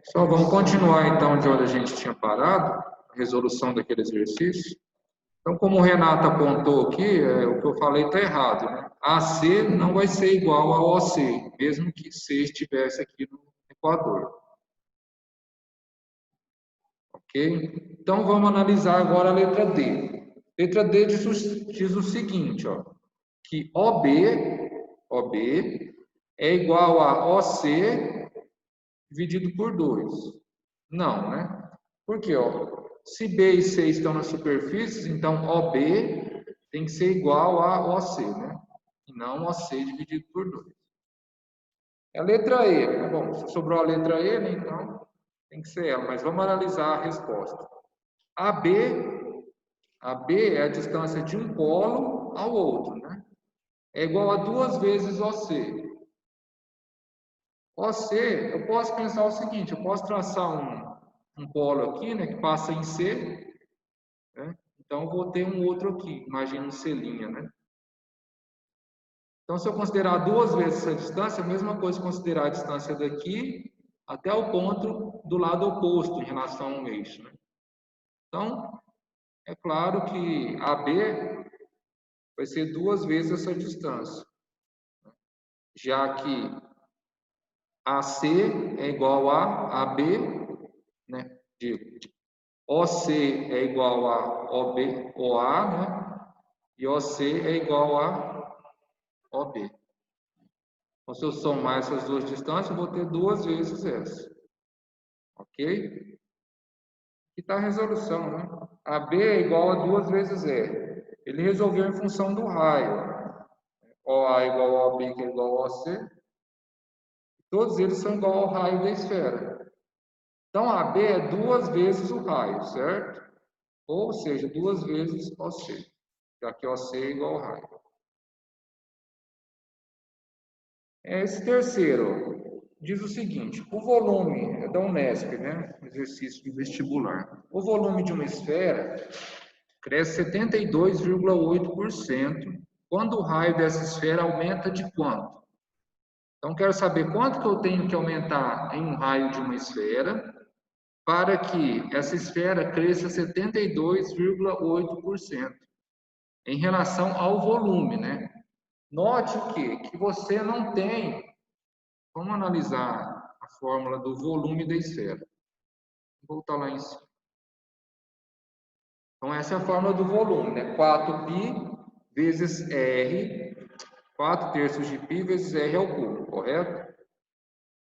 Só vamos continuar então de onde a gente tinha parado, a resolução daquele exercício. Então, como o Renato apontou aqui, o que eu falei está errado, né? AC não vai ser igual a OC, mesmo que C estivesse aqui no equador. Ok? Então, vamos analisar agora a letra D. Letra D diz o seguinte, ó, que OB é igual a OC dividido por 2. Não, né? Por quê? Ó? Se B e C estão nas superfícies, então OB tem que ser igual a OC, né? E não OC dividido por 2. É a letra E, né? Bom, se sobrou a letra E, né? Então tem que ser ela, mas vamos analisar a resposta. AB é a distância de um polo ao outro, né? É igual a 2 vezes OC. OC, eu posso pensar o seguinte, eu posso traçar um polo aqui, né, que passa em C, né? Então eu vou ter um outro aqui, imagina um C', né? Então, se eu considerar 2 vezes essa distância, é a mesma coisa considerar a distância daqui até o ponto do lado oposto em relação ao eixo, né? Então, é claro que AB vai ser 2 vezes essa distância, já que AC é igual a AB, né? OC é igual a OA, né? E OC é igual a OB. Então, se eu somar essas duas distâncias, eu vou ter 2 vezes essa. Ok? Aqui está a resolução, né? AB é igual a 2 vezes E. Ele resolveu em função do raio. OA é igual a OB, que é igual a OC. Todos eles são igual ao raio da esfera. Então, AB é 2 vezes o raio, certo? Ou seja, 2 vezes OC. Já que OC é igual ao raio. Esse terceiro diz o seguinte: o volume é da Unesp, né? Exercício de vestibular. O volume de uma esfera cresce 72,8% quando o raio dessa esfera aumenta de quanto? Então, quero saber quanto que eu tenho que aumentar em um raio de uma esfera para que essa esfera cresça 72,8% em relação ao volume, né? Note o quê? Que você não tem. Vamos analisar a fórmula do volume da esfera. Vou voltar lá em cima. Então, essa é a fórmula do volume, né? 4π vezes R, 4 terços de π vezes R ao cubo, correto?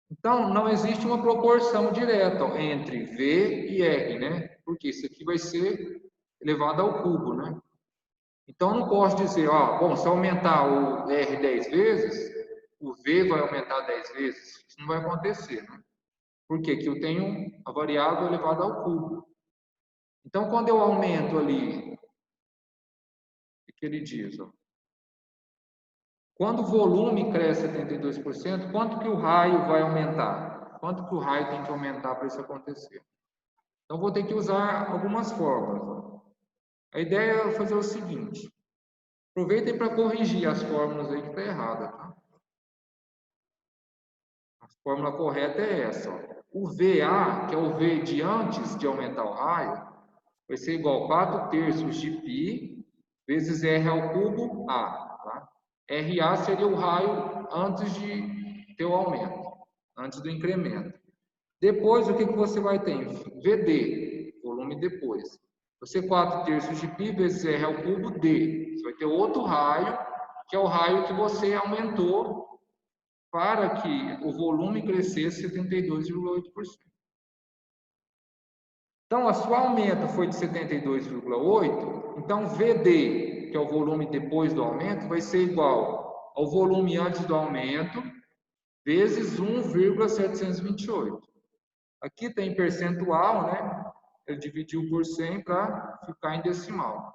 Então, não existe uma proporção direta entre V e R, né? Porque isso aqui vai ser elevado ao cubo, né? Então, não posso dizer, ó, bom, se eu aumentar o R 10 vezes, o V vai aumentar 10 vezes. Isso não vai acontecer, né? Porque aqui eu tenho a variável elevada ao cubo. Então, quando eu aumento ali, o que ele diz? Ó, quando o volume cresce 72%, quanto que o raio vai aumentar? Quanto que o raio tem que aumentar para isso acontecer? Então, vou ter que usar algumas fórmulas. Ó. A ideia é fazer o seguinte. Aproveitem para corrigir as fórmulas aí que está errada, tá? A fórmula correta é essa. Ó. O VA, que é o V de antes de aumentar o raio, vai ser igual a 4 terços de π vezes R ao cubo A. Tá? RA seria o raio antes de ter o aumento, antes do incremento. Depois, o que você vai ter? VD, volume depois. Você 4 terços de π vezes R ao cubo D. Você vai ter outro raio, que é o raio que você aumentou para que o volume crescesse 72,8%. Então, a sua aumento foi de 72,8, então VD, que é o volume depois do aumento, vai ser igual ao volume antes do aumento, vezes 1,728. Aqui tem percentual, né? Ele dividiu por 100 para ficar em decimal.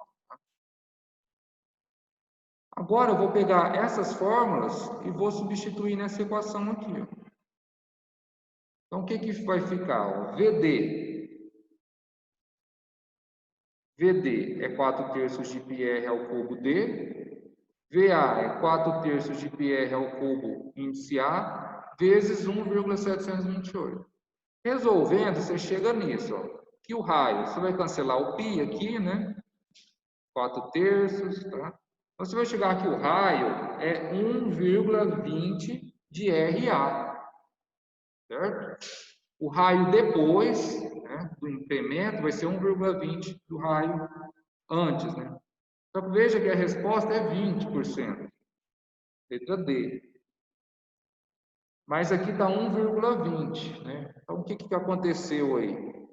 Agora, eu vou pegar essas fórmulas e vou substituir nessa equação aqui. Ó. Então, o que vai ficar? Ó, VD é 4 terços de πr ao cubo D, VA é 4/3 de πr ao cubo índice A, vezes 1,728. Resolvendo, você chega nisso, ó, que o raio, você vai cancelar o π aqui, né? 4/3, tá? Então, você vai chegar que o raio é 1,20 de RA, certo? O raio depois, né, do incremento vai ser 1,20 do raio antes, né? Então, veja que a resposta é 20%, letra D. Mas aqui está 1,20, né? Então, o que aconteceu aí?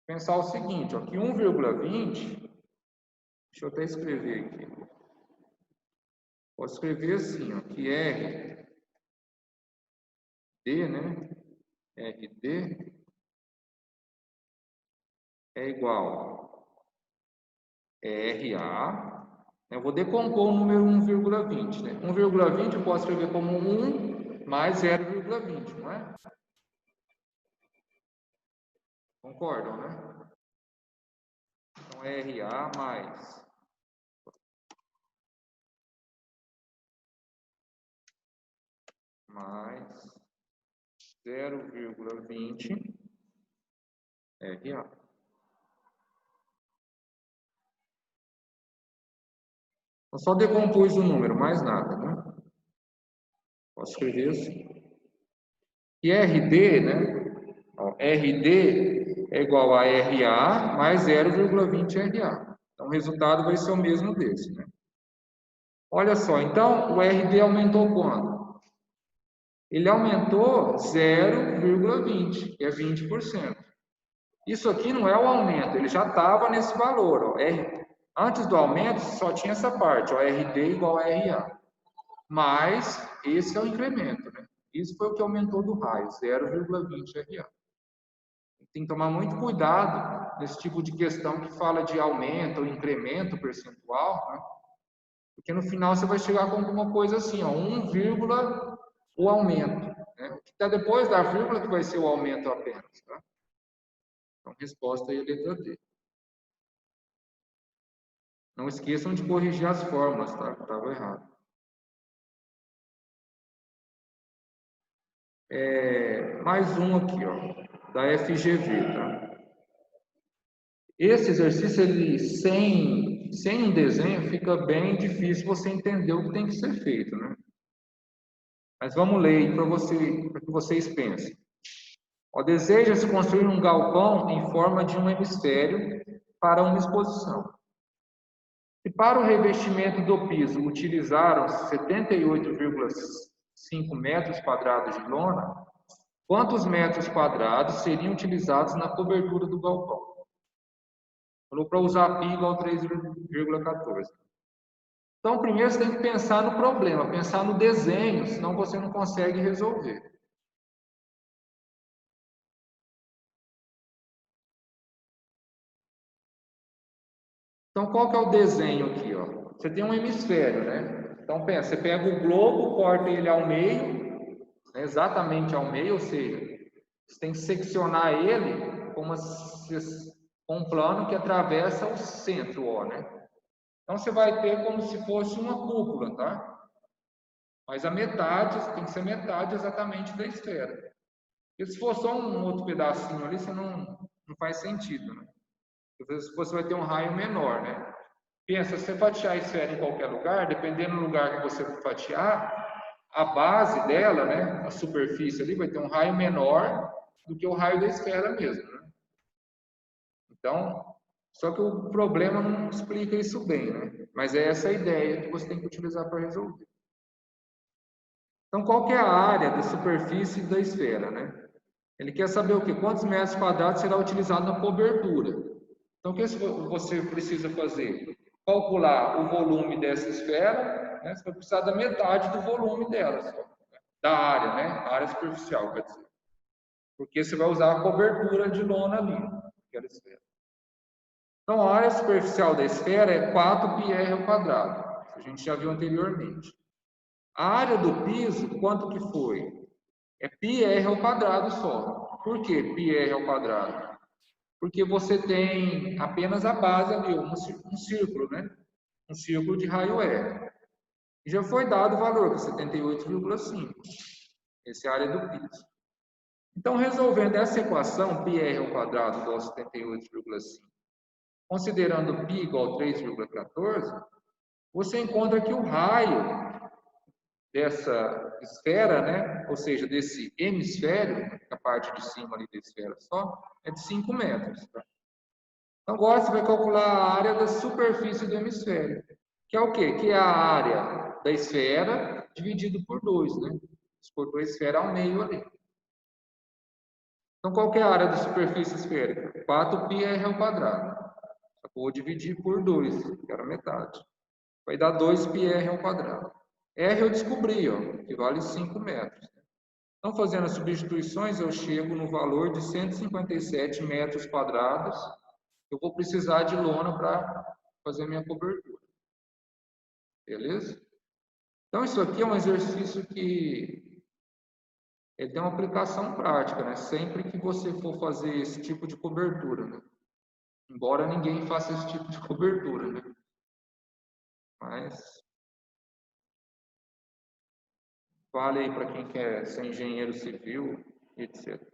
Pensar o seguinte, ó, que 1,20, deixa eu até escrever aqui. Posso escrever assim, ó, que RD, né? RD é igual a RA. Eu vou decompor o número 1,20, né? 1,20 eu posso escrever como 1 mais 0,20, não é? Concordam, né? Então, RA mais 0,20 RA. Eu só decompus o número, mais nada, né? Posso escrever assim. E RD, né? Ó, RD é igual a RA mais 0,20 RA. Então, o resultado vai ser o mesmo desse, né? Olha só, então, o RD aumentou quanto? Ele aumentou 0,20, que é 20%. Isso aqui não é o aumento, ele já estava nesse valor, ó. Antes do aumento, só tinha essa parte, ó, RD igual a RA. Mas esse é o incremento, né? Isso foi o que aumentou do raio, 0,20 RA. Tem que tomar muito cuidado nesse tipo de questão que fala de aumento ou incremento percentual, né? Porque no final você vai chegar com alguma coisa assim, ó, 1, o aumento, né? O que está depois da vírgula que vai ser o aumento apenas, tá? Então, resposta aí é a letra D. Não esqueçam de corrigir as fórmulas, tá? Estava errado. Mais um aqui, ó, da FGV, tá? Esse exercício, ele, sem um desenho, fica bem difícil você entender o que tem que ser feito, né? Mas vamos ler aí para que vocês pensem. Ó, deseja-se construir um galpão em forma de um hemisfério para uma exposição. Se para o revestimento do piso utilizaram 78,5 metros quadrados de lona, quantos metros quadrados seriam utilizados na cobertura do galpão? Falou para usar π igual a 3,14. Então, primeiro você tem que pensar no problema, pensar no desenho, senão você não consegue resolver. Então, qual que é o desenho aqui, ó? Você tem um hemisfério, né? Então, pensa, você pega o globo, corta ele ao meio, né, exatamente ao meio, ou seja, você tem que seccionar ele com um plano que atravessa o centro, ó, né? Então, você vai ter como se fosse uma cúpula, tá? Mas a metade, tem que ser metade exatamente da esfera. Porque se for só um outro pedacinho ali, você não faz sentido, né? Você vai ter um raio menor, né? Pensa, se você fatiar a esfera em qualquer lugar, dependendo do lugar que você fatiar, a base dela, né, a superfície ali, vai ter um raio menor do que o raio da esfera mesmo, né? Então, só que o problema não explica isso bem, né? Mas é essa a ideia que você tem que utilizar para resolver. Então, qual que é a área da superfície da esfera, né? Ele quer saber o quê? Quantos metros quadrados será utilizado na cobertura. Então, o que você precisa fazer? Calcular o volume dessa esfera, né? Você vai precisar da metade do volume dela, só, né? Da área, né? A área superficial, quer dizer. Porque você vai usar a cobertura de lona ali, naquela esfera. Então, a área superficial da esfera é 4πr ao quadrado. A gente já viu anteriormente. A área do piso, quanto que foi? É πr ao quadrado só. Por que πr ao quadrado? Porque você tem apenas a base ali, um círculo, né? um círculo de raio R. E já foi dado o valor, que é 78,5. Essa é a área do piso. Então, resolvendo essa equação, πr ao quadrado igual a 78,5, considerando π igual a 3,14, você encontra que o raio dessa esfera, né, ou seja, desse hemisfério, a parte de cima ali da esfera só, é de 5 metros. Tá? Então, agora você vai calcular a área da superfície do hemisfério, que é o quê? Que é a área da esfera dividido por 2, né? Você cortou a esfera ao meio ali. Então, qual que é a área da superfície esférica? 4πr ao quadrado. Eu vou dividir por 2, que era metade. Vai dar 2πr ao quadrado. R eu descobri, ó, que vale 5 metros. Então, fazendo as substituições, eu chego no valor de 157 metros quadrados. Eu vou precisar de lona para fazer minha cobertura. Beleza? Então, isso aqui é um exercício que ele tem uma aplicação prática, né? Sempre que você for fazer esse tipo de cobertura, né? Embora ninguém faça esse tipo de cobertura, né? Mas vale aí para quem quer ser engenheiro civil, etc.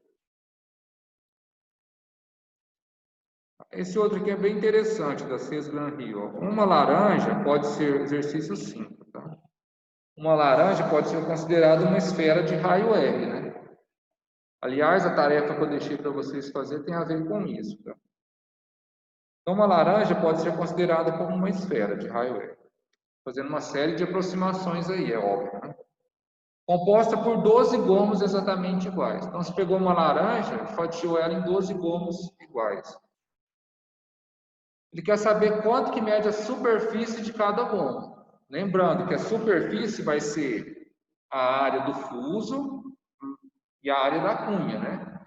Esse outro aqui é bem interessante, da Cés Gran Rio. Uma laranja pode ser exercício 5, tá? Uma laranja pode ser considerada uma esfera de raio R, né? Aliás, a tarefa que eu deixei para vocês fazer tem a ver com isso, tá? Então, uma laranja pode ser considerada como uma esfera de raio R, fazendo uma série de aproximações aí, é óbvio, né? Composta por 12 gomos exatamente iguais. Então, você pegou uma laranja e fatiou ela em 12 gomos iguais. Ele quer saber quanto que mede a superfície de cada gomo. Lembrando que a superfície vai ser a área do fuso e a área da cunha, né?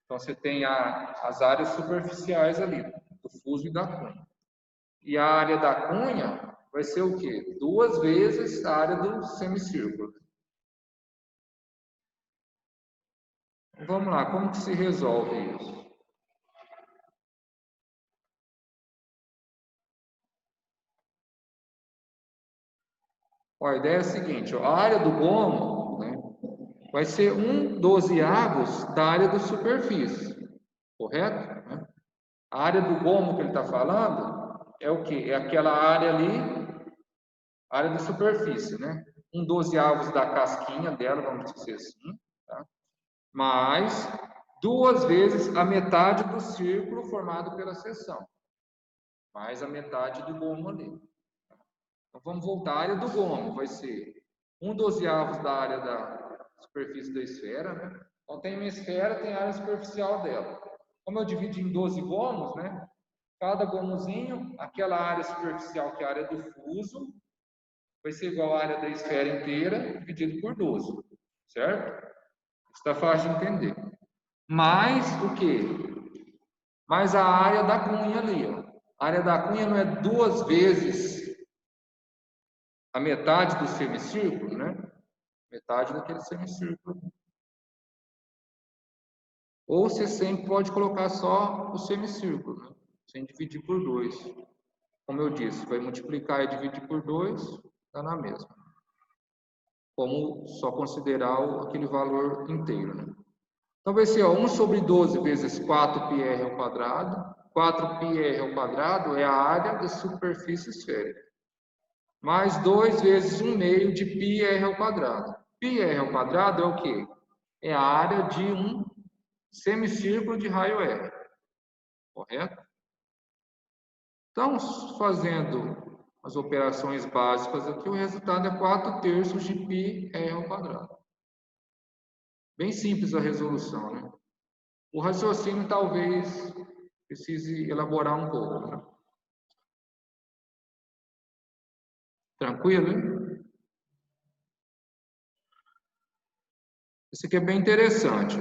Então, você tem as áreas superficiais ali, do fuso e da cunha. E a área da cunha vai ser o quê? 2 vezes a área do semicírculo. Vamos lá, como que se resolve isso? Ó, a ideia é a seguinte, ó, a área do gomo, né, vai ser 1 dozeavos da área da superfície, correto? Né? A área do gomo que ele está falando é o quê? É aquela área ali, área da superfície, né? 1 dozeavos da casquinha dela, vamos dizer assim, tá? Mais 2 vezes a metade do círculo formado pela seção, mais a metade do gomo ali. Então, vamos voltar. A área do gomo vai ser 1 dozeavos da área da superfície da esfera, né? Então, tem uma esfera, tem a área superficial dela. Como eu divido em 12 gomos, né? Cada gomozinho, aquela área superficial, que é a área do fuso, vai ser igual à área da esfera inteira, dividido por 12. Certo? Está fácil de entender. Mais o quê? Mais a área da cunha ali, ó. A área da cunha não é 2 vezes a metade do semicírculo, né? Metade daquele semicírculo. Ou você sempre pode colocar só o semicírculo, né? Sem dividir por 2. Como eu disse, vai multiplicar e dividir por 2, dá na mesma. Como só considerar aquele valor inteiro, né? Então vai ser, ó, 1 sobre 12 vezes 4πr ao quadrado. 4πr ao quadrado é a área da superfície esférica. Mais 2 vezes 1 meio de πr ao quadrado. πr ao quadrado é o quê? É a área de um semicírculo de raio R. Correto? Então, fazendo as operações básicas aqui, o resultado é 4/3 de πr ao quadrado. Bem simples a resolução, né? O raciocínio talvez precise elaborar um pouco, né? Tranquilo, hein? Esse aqui é bem interessante.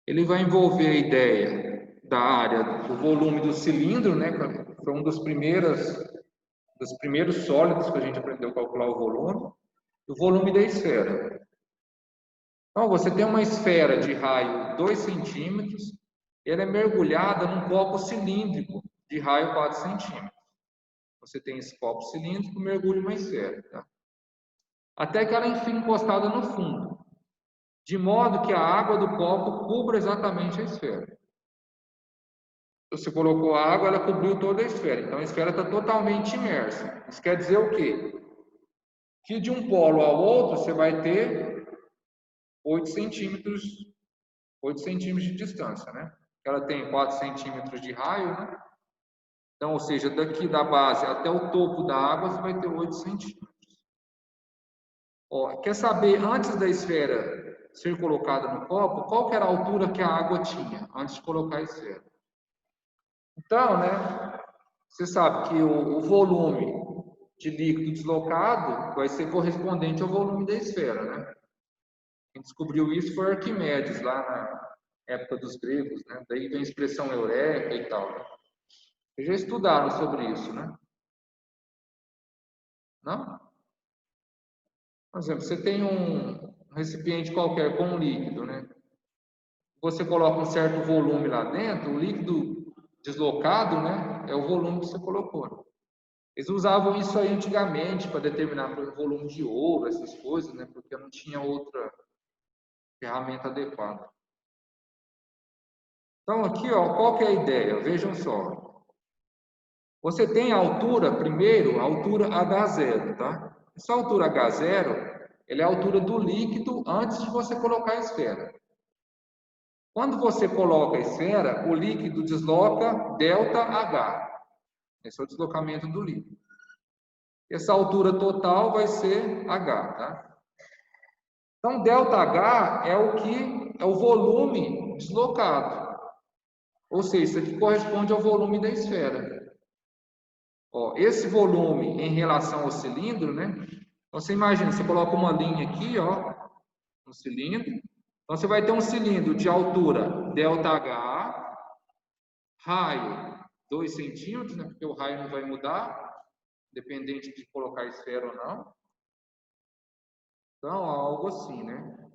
Ele vai envolver a ideia da área do volume do cilindro, né? Foi um dos primeiros sólidos que a gente aprendeu a calcular o volume, e o volume da esfera. Então, você tem uma esfera de raio 2 centímetros, ela é mergulhada num copo cilíndrico de raio 4 centímetros. Você tem esse copo cilíndrico, mergulha uma esfera, tá? Até que ela fique encostada no fundo, de modo que a água do copo cubra exatamente a esfera. Você colocou a água, ela cobriu toda a esfera, então a esfera está totalmente imersa. Isso quer dizer o quê? Que de um polo ao outro você vai ter 8 centímetros de distância, né? Ela tem 4 centímetros de raio, né? Então, ou seja, daqui da base até o topo da água você vai ter 8 centímetros. Ó, quer saber, antes da esfera ser colocada no copo, qual que era a altura que a água tinha antes de colocar a esfera? Então, né, você sabe que o volume de líquido deslocado vai ser correspondente ao volume da esfera, né? Quem descobriu isso foi Arquimedes, lá na época dos gregos, né? Daí vem a expressão eureka e tal, né? Vocês já estudaram sobre isso, né? Não? Por exemplo, você tem um recipiente qualquer com um líquido, né? Você coloca um certo volume lá dentro, o líquido deslocado, né? É o volume que você colocou. Eles usavam isso aí antigamente para determinar o volume de ouro, essas coisas, né? Porque não tinha outra ferramenta adequada. Então, aqui, ó, qual que é a ideia? Vejam só. Você tem a altura, primeiro, a altura H0, tá? Essa altura H0, ela é a altura do líquido antes de você colocar a esfera. Quando você coloca a esfera, o líquido desloca ΔH. Esse é o deslocamento do líquido. Essa altura total vai ser H, tá? Então, ΔH é o que é o volume deslocado. Ou seja, isso aqui corresponde ao volume da esfera. Ó, esse volume em relação ao cilindro, né? Então, você imagina, você coloca uma linha aqui, ó, no cilindro. Então, você vai ter um cilindro de altura ΔH, raio 2 centímetros, né? Porque o raio não vai mudar, dependente de colocar esfera ou não. Então, algo assim, né?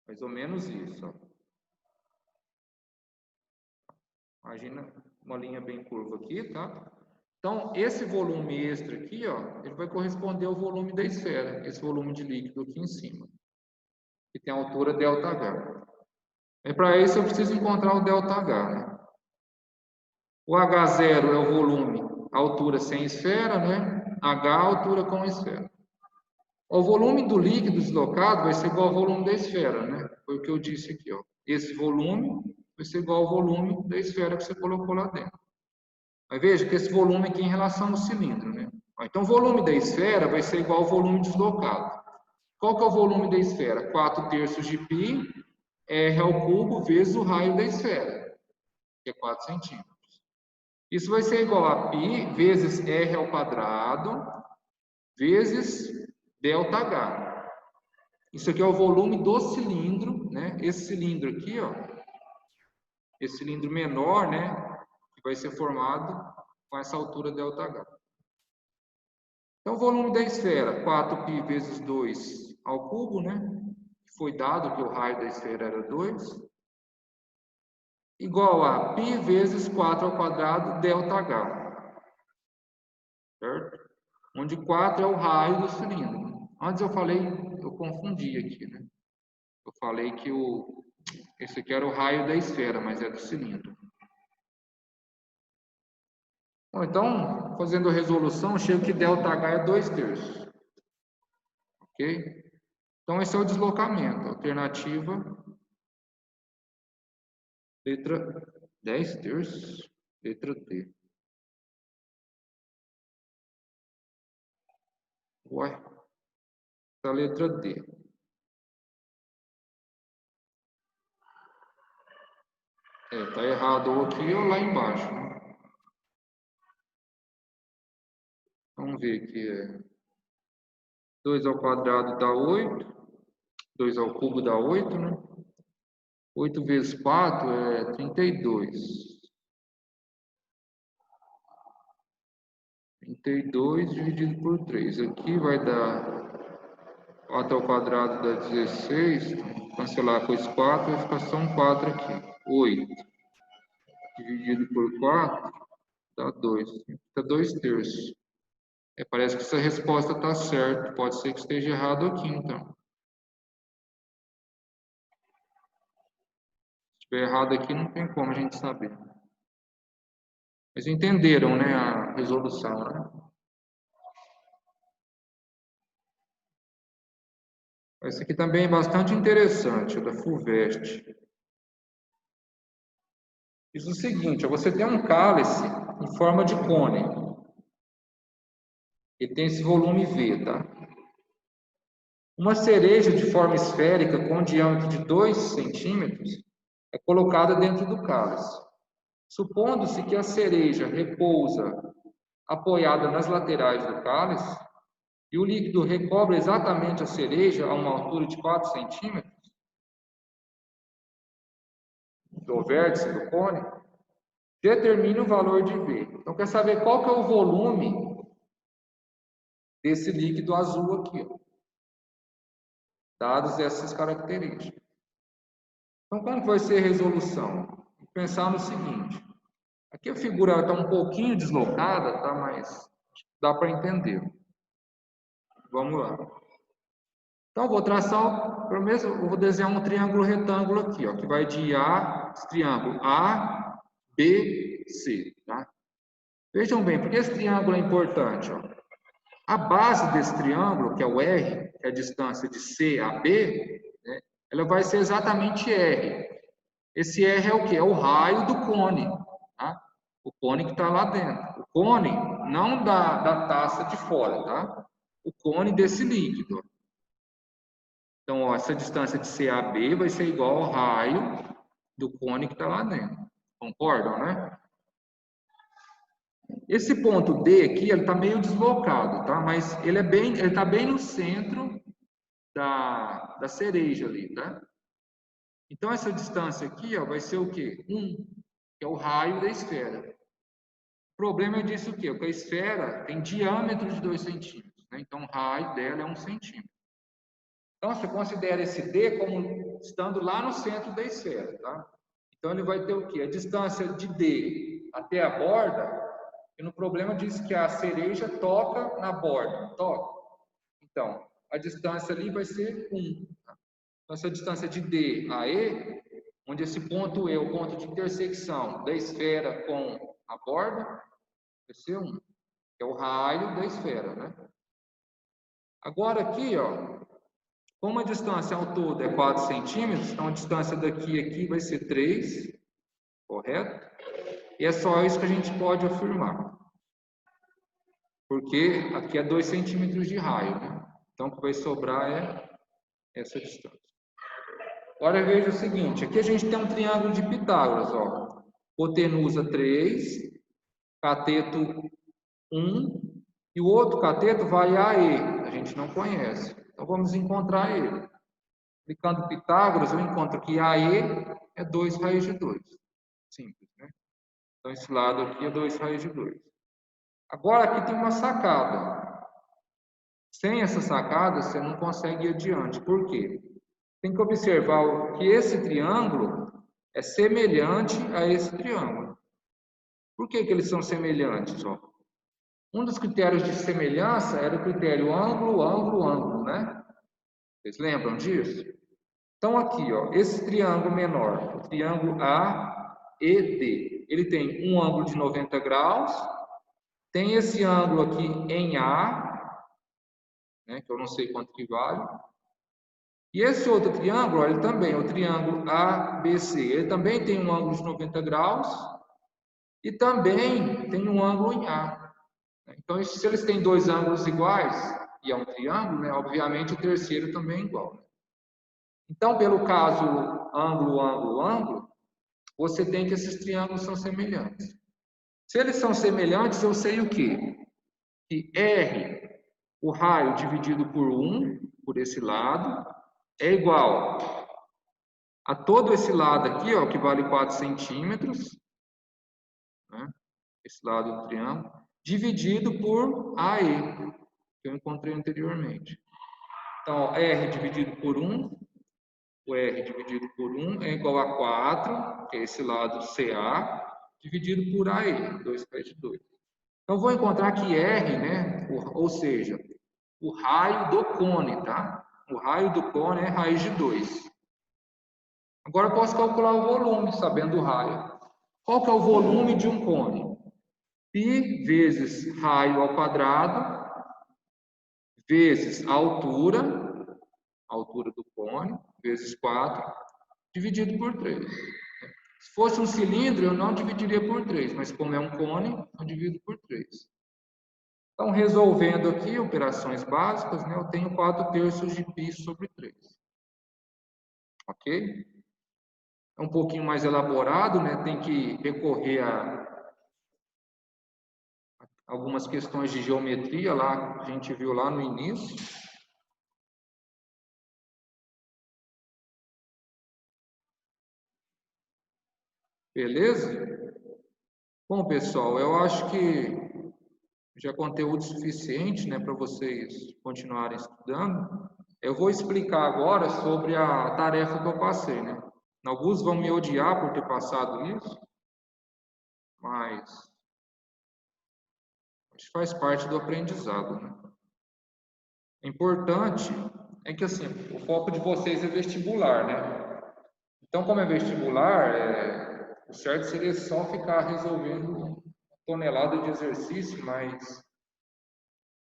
Mais ou menos isso, ó. Imagina uma linha bem curva aqui, tá? Então, esse volume extra aqui, ó, ele vai corresponder ao volume da esfera, esse volume de líquido aqui em cima, que tem a altura ΔH. E para isso eu preciso encontrar o ΔH, né? O H0 é o volume, a altura sem esfera, né? H, a altura com esfera. O volume do líquido deslocado vai ser igual ao volume da esfera, né? Foi o que eu disse aqui, ó. Esse volume vai ser igual ao volume da esfera que você colocou lá dentro. Mas veja que esse volume aqui é em relação ao cilindro, né? Então, o volume da esfera vai ser igual ao volume deslocado. Qual que é o volume da esfera? 4/3 de π r ao cubo vezes o raio da esfera, que é 4 centímetros. Isso vai ser igual a π vezes r ao quadrado vezes ΔH. Isso aqui é o volume do cilindro, né? Esse cilindro aqui, ó, esse cilindro menor, né, que vai ser formado com essa altura ΔH. Então, o volume da esfera, 4π vezes 2 ao cubo, né? Foi dado que o raio da esfera era 2, igual a π vezes 4 ao quadrado ΔH. Certo? Onde 4 é o raio do cilindro. Antes eu falei, eu confundi aqui, né? Eu falei que esse aqui era o raio da esfera, mas é do cilindro. Bom, então, fazendo a resolução, chego que ΔH é 2/3. Ok? Então, esse é o deslocamento. Alternativa, letra 10/3, letra D. Ué, a letra D. Tá errado ou aqui ou lá embaixo, né? Vamos ver aqui. 2 ao quadrado dá 8. 2 ao cubo dá 8, né? 8 vezes 4 é 32. 32 dividido por 3. Aqui vai dar 4 ao quadrado dá 16. Cancelar com esse 4, vai ficar só um 4 aqui. 8. dividido por 4 dá 2. Fica 2/3. Parece que essa resposta está certa. Pode ser que esteja errado aqui, então. Se estiver errado aqui, não tem como a gente saber. Mas entenderam, né, a resolução, né? Esse aqui também é bastante interessante, da FUVEST. Diz o seguinte, você tem um cálice em forma de cone. Ele tem esse volume V, tá? Uma cereja de forma esférica com diâmetro de 2 centímetros é colocada dentro do cálice. Supondo-se que a cereja repousa apoiada nas laterais do cálice e o líquido recobre exatamente a cereja a uma altura de 4 centímetros do vértice do cone, determine o valor de V. Então, quer saber qual que é o volume desse líquido azul aqui, ó, dadas essas características. Então, como vai ser a resolução? Vou pensar no seguinte. Aqui a figura está um pouquinho deslocada, tá? Mas dá para entender. Vamos lá. Então, vou traçar, pelo menos, eu vou desenhar um triângulo retângulo aqui, ó, que vai de A, esse triângulo A, B, C, tá? Vejam bem, porque esse triângulo é importante, ó. A base desse triângulo, que é o R, que é a distância de C a B, né, ela vai ser exatamente R. Esse R é o quê? É o raio do cone, tá? O cone que está lá dentro. O cone não da taça de fora, tá? O cone desse líquido. Então, ó, essa distância de C a B vai ser igual ao raio do cone que está lá dentro. Concordam, né? Esse ponto D aqui, ele está meio deslocado, tá? Mas ele está bem no centro da cereja ali, tá? Então, essa distância aqui, ó, vai ser o quê? 1, que é o raio da esfera. O problema é disso o quê? Porque a esfera tem diâmetro de 2 centímetros, né? Então, o raio dela é 1 centímetro. Então, você considera esse D como estando lá no centro da esfera, tá? Então, ele vai ter o quê? A distância de D até a borda, e no problema diz que a cereja toca na borda, toca. Então, a distância ali vai ser 1. Tá? Então, essa distância de D a E, onde esse ponto E é o ponto de intersecção da esfera com a borda, vai ser 1, que é o raio da esfera, né? Agora aqui, ó, como a distância ao todo é 4 centímetros, então a distância daqui a aqui vai ser 3, correto? E é só isso que a gente pode afirmar. Porque aqui é 2 centímetros de raio, né? Então, o que vai sobrar é essa distância. Agora, veja o seguinte. Aqui a gente tem um triângulo de Pitágoras, ó. Hipotenusa 3, cateto 1, e o outro cateto vai a E. A gente não conhece. Então, vamos encontrar ele. Aplicando Pitágoras, eu encontro que AE é 2 raiz de 2. Simples, né? Então, esse lado aqui é 2 raiz de 2. Agora, aqui tem uma sacada. Sem essa sacada, você não consegue ir adiante. Por quê? Tem que observar que esse triângulo é semelhante a esse triângulo. Por que eles são semelhantes? Ó? Um dos critérios de semelhança era o critério ângulo, ângulo, ângulo, né? Vocês lembram disso? Então, aqui, ó, esse triângulo menor, o triângulo AED, ele tem um ângulo de 90 graus, tem esse ângulo aqui em A, né, que eu não sei quanto que vale, e esse outro triângulo, ó, ele também, o triângulo ABC, ele também tem um ângulo de 90 graus e também tem um ângulo em A. Então, se eles têm dois ângulos iguais, e é um triângulo, né, obviamente o terceiro também é igual. Então, pelo caso ângulo, ângulo, ângulo, você tem que esses triângulos são semelhantes. Se eles são semelhantes, eu sei o quê? Que R, o raio dividido por 1, por esse lado, é igual a todo esse lado aqui, ó, que vale 4 centímetros, né? Esse lado do triângulo, dividido por AE, que eu encontrei anteriormente. Então, ó, R dividido por 1, o R dividido por 1 é igual a 4, que é esse lado CA, dividido por AE, 2 vezes 2. Então, vou encontrar que R, né, ou seja, o raio do cone, tá? O raio do cone é raiz de 2. Agora, eu posso calcular o volume, sabendo o raio. Qual que é o volume de um cone? Π vezes raio ao quadrado, vezes a altura do cone, vezes 4, dividido por 3. Se fosse um cilindro, eu não dividiria por 3, mas como é um cone, eu divido por 3. Então, resolvendo aqui operações básicas, né, eu tenho 4/3 de π sobre 3. Ok? É um pouquinho mais elaborado, né, tem que recorrer a algumas questões de geometria lá, a gente viu lá no início. Beleza? Bom, pessoal, eu acho que já é conteúdo suficiente, né, para vocês continuarem estudando. Eu vou explicar agora sobre a tarefa que eu passei, né? Alguns vão me odiar por ter passado isso, mas acho que faz parte do aprendizado, né? O importante é que, assim, o foco de vocês é vestibular, né? Então, como é vestibular, o certo seria só ficar resolvendo tonelada de exercício, mas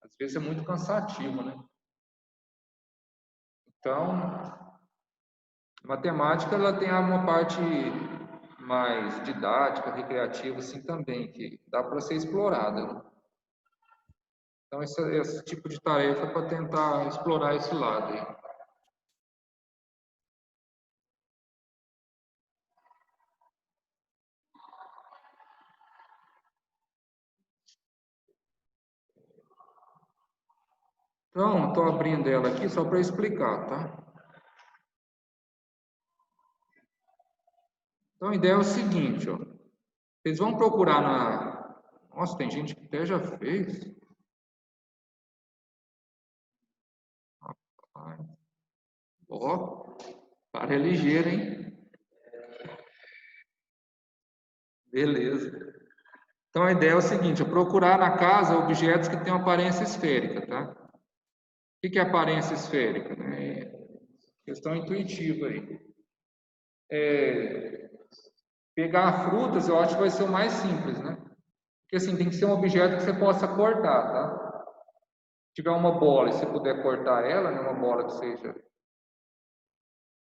às vezes é muito cansativo, né? Então, matemática ela tem uma parte mais didática, recreativa, assim também, que dá para ser explorada, né? Então, esse tipo de tarefa é para tentar explorar esse lado aí. Então, estou abrindo ela aqui só para explicar, tá? Então, a ideia é o seguinte, ó. Vocês vão procurar na... Nossa, tem gente que até já fez. Rapaz. Ó, cara é ligeiro, hein? Beleza. Então, a ideia é o seguinte, é procurar na casa objetos que tenham aparência esférica, tá? O que é aparência esférica? É questão intuitiva aí. Pegar frutas, eu acho que vai ser o mais simples, né? Porque assim, tem que ser um objeto que você possa cortar, tá? Se tiver uma bola e você puder cortar ela, né? Uma bola que seja,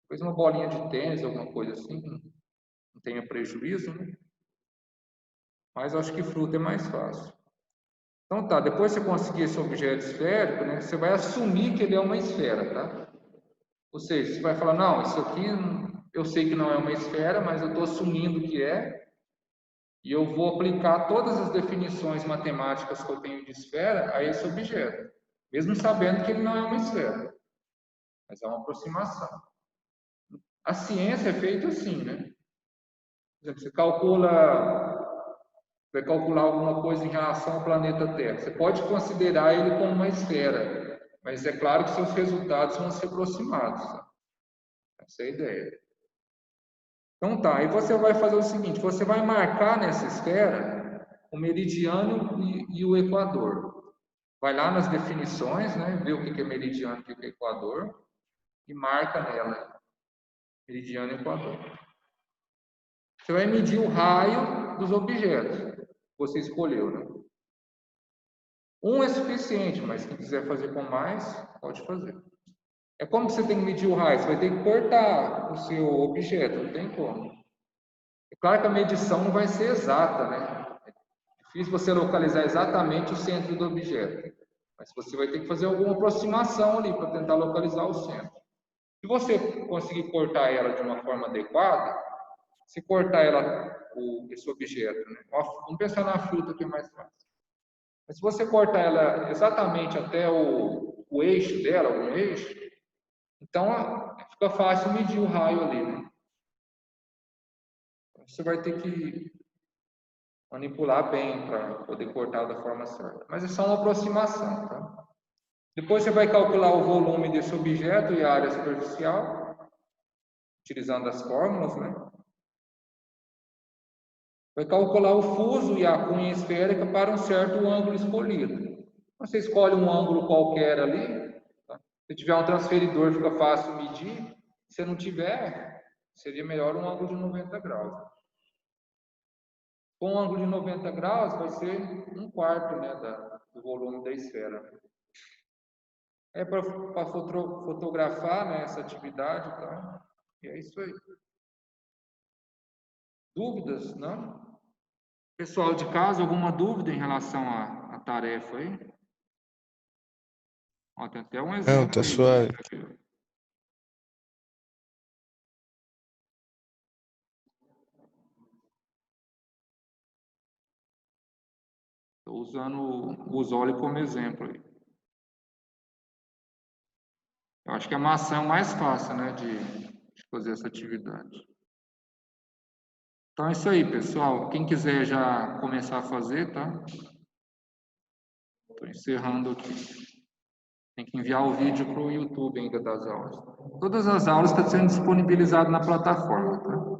talvez uma bolinha de tênis, alguma coisa assim, não tenha prejuízo, né? Mas eu acho que fruta é mais fácil. Então tá, depois que você conseguir esse objeto esférico, né? Você vai assumir que ele é uma esfera, tá? Ou seja, você vai falar, não, isso aqui eu sei que não é uma esfera, mas eu estou assumindo que é, e eu vou aplicar todas as definições matemáticas que eu tenho de esfera a esse objeto, mesmo sabendo que ele não é uma esfera, mas é uma aproximação. A ciência é feita assim, né? Por exemplo, vai calcular alguma coisa em relação ao planeta Terra. Você pode considerar ele como uma esfera, mas é claro que seus resultados vão ser aproximados. Tá? Essa é a ideia. Então tá, aí você vai fazer o seguinte, você vai marcar nessa esfera o meridiano e o equador. Vai lá nas definições, né, vê o que é meridiano e o que é equador e marca nela, meridiano e equador. Você vai medir o raio dos objetos que você escolheu, né? Um é suficiente, mas quem quiser fazer com mais, pode fazer. É como que você tem que medir o raio, você vai ter que cortar o seu objeto, não tem como. É claro que a medição não vai ser exata, né? É difícil você localizar exatamente o centro do objeto. Mas você vai ter que fazer alguma aproximação ali para tentar localizar o centro. Se você conseguir cortar ela de uma forma adequada, se cortar esse objeto, né? Vamos pensar na fruta que é mais fácil. Mas se você cortar ela exatamente até o eixo dela, algum eixo, então fica fácil medir o raio ali, né? Você vai ter que manipular bem para poder cortar da forma certa. Mas é só uma aproximação, tá? Depois você vai calcular o volume desse objeto e a área superficial, utilizando as fórmulas, né? vai calcular o fuso e a cunha esférica para um certo ângulo escolhido. Você escolhe um ângulo qualquer ali, tá? Se tiver um transferidor, fica fácil medir. Se não tiver, seria melhor um ângulo de 90 graus. Com um ângulo de 90 graus, vai ser 1/4, né, do volume da esfera. É para fotografar, né, essa atividade, tá? E é isso aí. Dúvidas, não? Pessoal de casa, alguma dúvida em relação à tarefa aí? Ó, tem até um Não, exemplo tá aí. suave. Estou usando o Busoli como exemplo aí. Eu acho que a maçã é o mais fácil, né, de fazer essa atividade. Então é isso aí, pessoal. Quem quiser já começar a fazer, tá? Estou encerrando aqui. Tem que enviar o vídeo para o YouTube ainda das aulas. Todas as aulas estão sendo disponibilizadas na plataforma, tá?